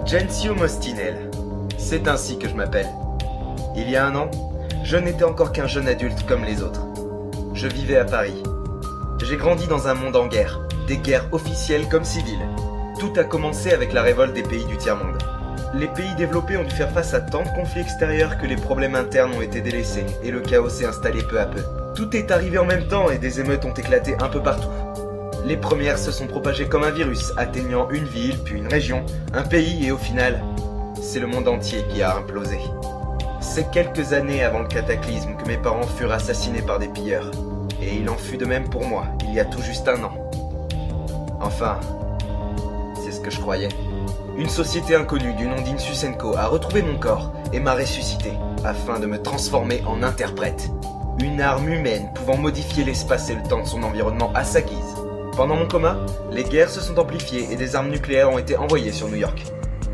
Gensio Mostinel. C'est ainsi que je m'appelle. Il y a un an, je n'étais encore qu'un jeune adulte comme les autres. Je vivais à Paris. J'ai grandi dans un monde en guerre, des guerres officielles comme civiles. Tout a commencé avec la révolte des pays du tiers-monde. Les pays développés ont dû faire face à tant de conflits extérieurs que les problèmes internes ont été délaissés et le chaos s'est installé peu à peu. Tout est arrivé en même temps et des émeutes ont éclaté un peu partout. Les premières se sont propagées comme un virus, atteignant une ville, puis une région, un pays et au final, c'est le monde entier qui a implosé. C'est quelques années avant le cataclysme que mes parents furent assassinés par des pilleurs. Et il en fut de même pour moi, il y a tout juste un an. Enfin, c'est ce que je croyais. Une société inconnue du nom d'Insusenko a retrouvé mon corps et m'a ressuscité, afin de me transformer en interprète. Une arme humaine pouvant modifier l'espace et le temps de son environnement à sa guise. Pendant mon coma, les guerres se sont amplifiées et des armes nucléaires ont été envoyées sur New York.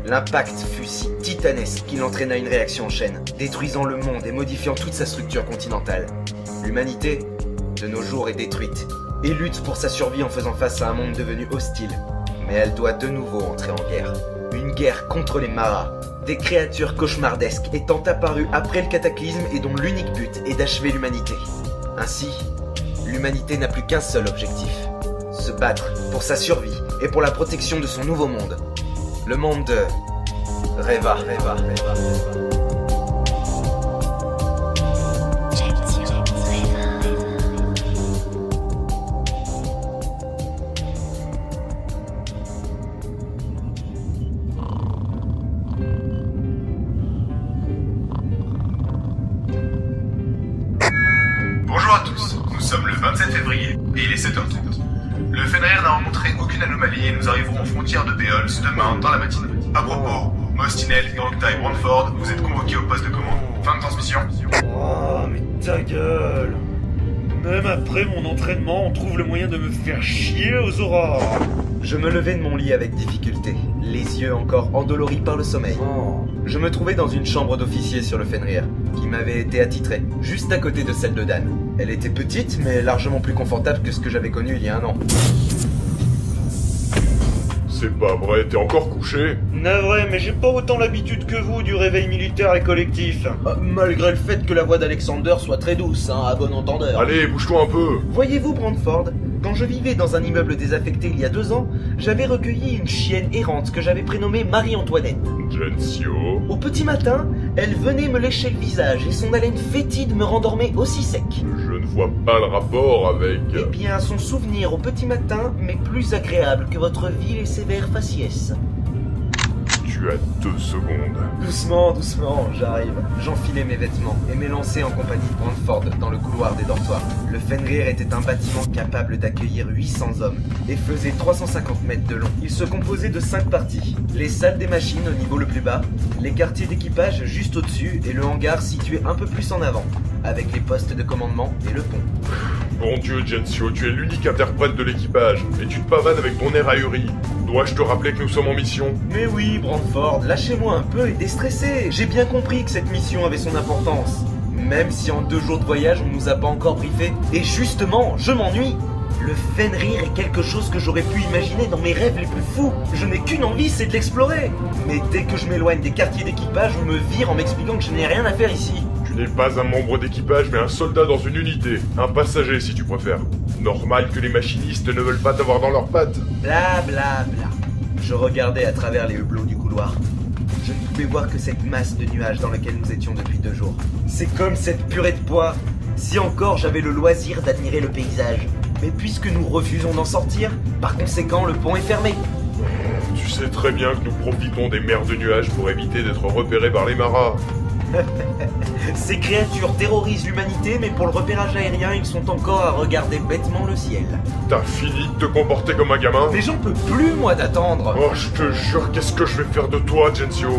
L'impact fut si titanesque qu'il entraîna une réaction en chaîne, détruisant le monde et modifiant toute sa structure continentale. L'humanité, de nos jours, est détruite et lutte pour sa survie en faisant face à un monde devenu hostile. Mais elle doit de nouveau entrer en guerre. Une guerre contre les Maras, des créatures cauchemardesques étant apparues après le cataclysme et dont l'unique but est d'achever l'humanité. Ainsi, l'humanité n'a plus qu'un seul objectif. Se battre pour sa survie et pour la protection de son nouveau monde. Le monde de Reva. Bonjour à tous, nous sommes le 27 février et il est 7h30. Le Fenrir n'a rencontré aucune anomalie et nous arriverons aux frontières de Beols demain dans la matinée. À propos, Mostinel, Yorkta et Brantford, vous êtes convoqués au poste de commande. Fin de transmission. Oh, mais ta gueule! Même après mon entraînement, on trouve le moyen de me faire chier aux aurores! Je me levai de mon lit avec difficulté, les yeux encore endoloris par le sommeil. Je me trouvais dans une chambre d'officier sur le Fenrir, qui m'avait été attitrée, juste à côté de celle de Dan. Elle était petite, mais largement plus confortable que ce que j'avais connu il y a un an. C'est pas vrai, t'es encore couché? Navré, mais j'ai pas autant l'habitude que vous du réveil militaire et collectif. Malgré le fait que la voix d'Alexander soit très douce, hein, à bon entendeur. Allez, bouge-toi un peu! Voyez-vous, Brantford, quand je vivais dans un immeuble désaffecté il y a 2 ans, j'avais recueilli une chienne errante que j'avais prénommée Marie-Antoinette. Gensio... Au petit matin, elle venait me lécher le visage et son haleine fétide me rendormait aussi sec. Je ne vois pas le rapport avec... Eh bien, son souvenir au petit matin m'est plus agréable que votre ville et sévère faciès. Tu as 2 secondes. Doucement, j'arrive. J'enfilai mes vêtements et m'élançai en compagnie de Brantford dans le couloir des dortoirs. Le Fenrir était un bâtiment capable d'accueillir 800 hommes et faisait 350 mètres de long. Il se composait de 5 parties. Les salles des machines au niveau le plus bas, les quartiers d'équipage juste au-dessus et le hangar situé un peu plus en avant, avec les postes de commandement et le pont. Bon Dieu, Gensio, tu es l'unique interprète de l'équipage, et tu te pavanes avec ton air ahuri. Dois-je te rappeler que nous sommes en mission? Mais oui, Brantford, lâchez-moi un peu et déstressez. J'ai bien compris que cette mission avait son importance. Même si en 2 jours de voyage, on nous a pas encore briefé. Et justement, je m'ennuie. Le Fenrir est quelque chose que j'aurais pu imaginer dans mes rêves les plus fous. Je n'ai qu'une envie, c'est de l'explorer. Mais dès que je m'éloigne des quartiers d'équipage, on me vire en m'expliquant que je n'ai rien à faire ici. Tu n'es pas un membre d'équipage, mais un soldat dans une unité. Un passager, si tu préfères. Normal que les machinistes ne veulent pas t'avoir dans leurs pattes. Bla bla bla. Je regardais à travers les hublots du couloir. Je ne pouvais voir que cette masse de nuages dans laquelle nous étions depuis 2 jours. C'est comme cette purée de pois. Si encore j'avais le loisir d'admirer le paysage. Mais puisque nous refusons d'en sortir, par conséquent le pont est fermé. Tu sais très bien que nous profitons des mers de nuages pour éviter d'être repérés par les Maras. Ces créatures terrorisent l'humanité, mais pour le repérage aérien, ils sont encore à regarder bêtement le ciel. T'as fini de te comporter comme un gamin? Mais j'en peux plus, moi, d'attendre. Oh, je te jure, qu'est-ce que je vais faire de toi, Gensio?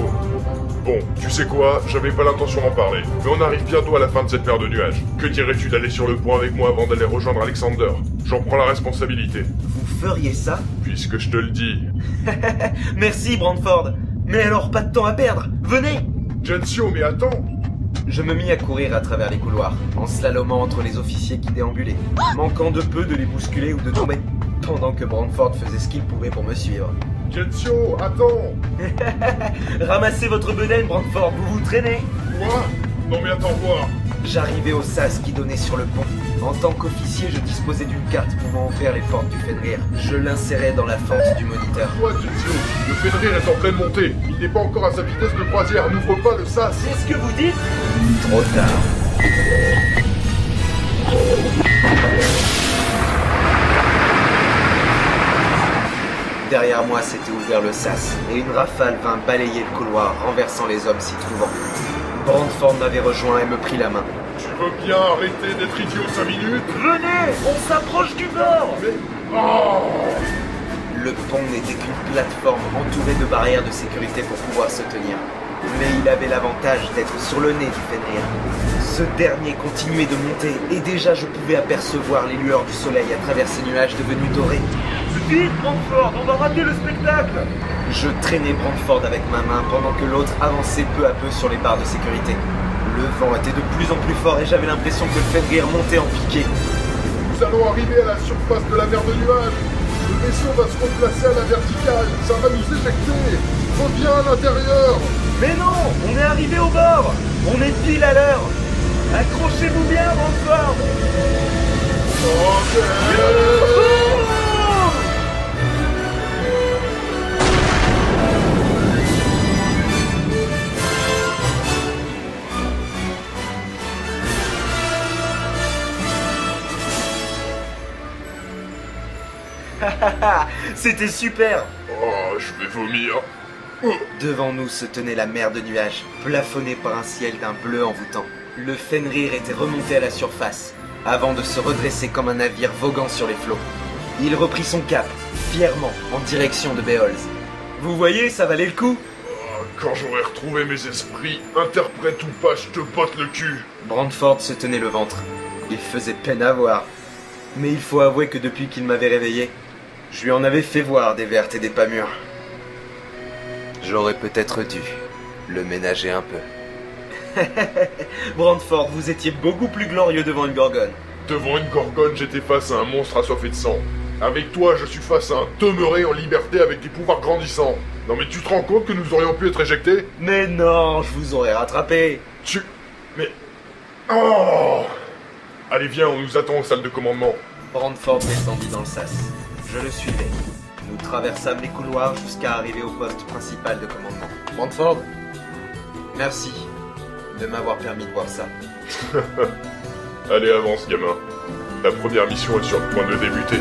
Bon, tu sais quoi, j'avais pas l'intention d'en parler, mais on arrive bientôt à la fin de cette mer de nuages. Que dirais-tu d'aller sur le pont avec moi avant d'aller rejoindre Alexander? J'en prends la responsabilité. Vous feriez ça? Puisque je te le dis. Merci, Brantford. Mais alors, pas de temps à perdre. Venez! Gensio, mais attends! Je me mis à courir à travers les couloirs, en slalomant entre les officiers qui déambulaient, manquant de peu de les bousculer ou de tomber, pendant que Brantford faisait ce qu'il pouvait pour me suivre. Gensio, attends! Ramassez votre bedaine, Brandford, vous vous traînez. Quoi? Non mais attends voir! J'arrivais au sas qui donnait sur le pont. En tant qu'officier, je disposais d'une carte pouvant ouvrir les portes du Fenrir. Je l'insérais dans la fente du moniteur. Toi, Gensio, le Fenrir est en pleine montée. Il n'est pas encore à sa vitesse de croisière. N'ouvre pas le sas. C'est ce que vous dites? Trop tard. Derrière moi s'était ouvert le sas, et une rafale vint balayer le couloir, renversant les hommes s'y trouvant. Brandford m'avait rejoint et me prit la main. Tu veux bien arrêter d'être idiot 5 minutes? Venez, on s'approche du bord. Mais... Oh! Le pont n'était qu'une plateforme entourée de barrières de sécurité pour pouvoir se tenir. Mais il avait l'avantage d'être sur le nez du Fenrir. Ce dernier continuait de monter, et déjà je pouvais apercevoir les lueurs du soleil à travers ces nuages devenus dorés. Vite, Brandford, on va rater le spectacle. Je traînais Brandford avec ma main pendant que l'autre avançait peu à peu sur les barres de sécurité. Le vent était de plus en plus fort et j'avais l'impression que le Fenrir montait en piqué. Nous allons arriver à la surface de la mer de nuages. Le vaisseau va se replacer à la verticale. Ça va nous éjecter. Reviens à l'intérieur. Mais non, on est arrivé au bord. On est pile à l'heure. Accrochez-vous bien, Brandford. C'était super. Oh, je vais vomir. Devant nous se tenait la mer de nuages, plafonnée par un ciel d'un bleu envoûtant. Le Fenrir était remonté à la surface, avant de se redresser comme un navire voguant sur les flots. Il reprit son cap, fièrement, en direction de Beholz. Vous voyez, ça valait le coup. Quand j'aurai retrouvé mes esprits, interprète ou pas, je te botte le cul. Brandford se tenait le ventre. Il faisait peine à voir. Mais il faut avouer que depuis qu'il m'avait réveillé, je lui en avais fait voir des vertes et des pas mûres. J'aurais peut-être dû le ménager un peu. Brandford, vous étiez beaucoup plus glorieux devant une gorgone. Devant une gorgone, j'étais face à un monstre assoiffé de sang. Avec toi, je suis face à un demeuré en liberté avec des pouvoirs grandissants. Non mais tu te rends compte que nous aurions pu être éjectés? Mais non, je vous aurais rattrapé. Mais... Oh! Allez viens, on nous attend aux salles de commandement. Brandford descendit dans le sas. Je le suivais. Nous traversâmes les couloirs jusqu'à arriver au poste principal de commandement. Brandford, merci de m'avoir permis de voir ça. Allez, avance, gamin. Ta première mission est sur le point de débuter.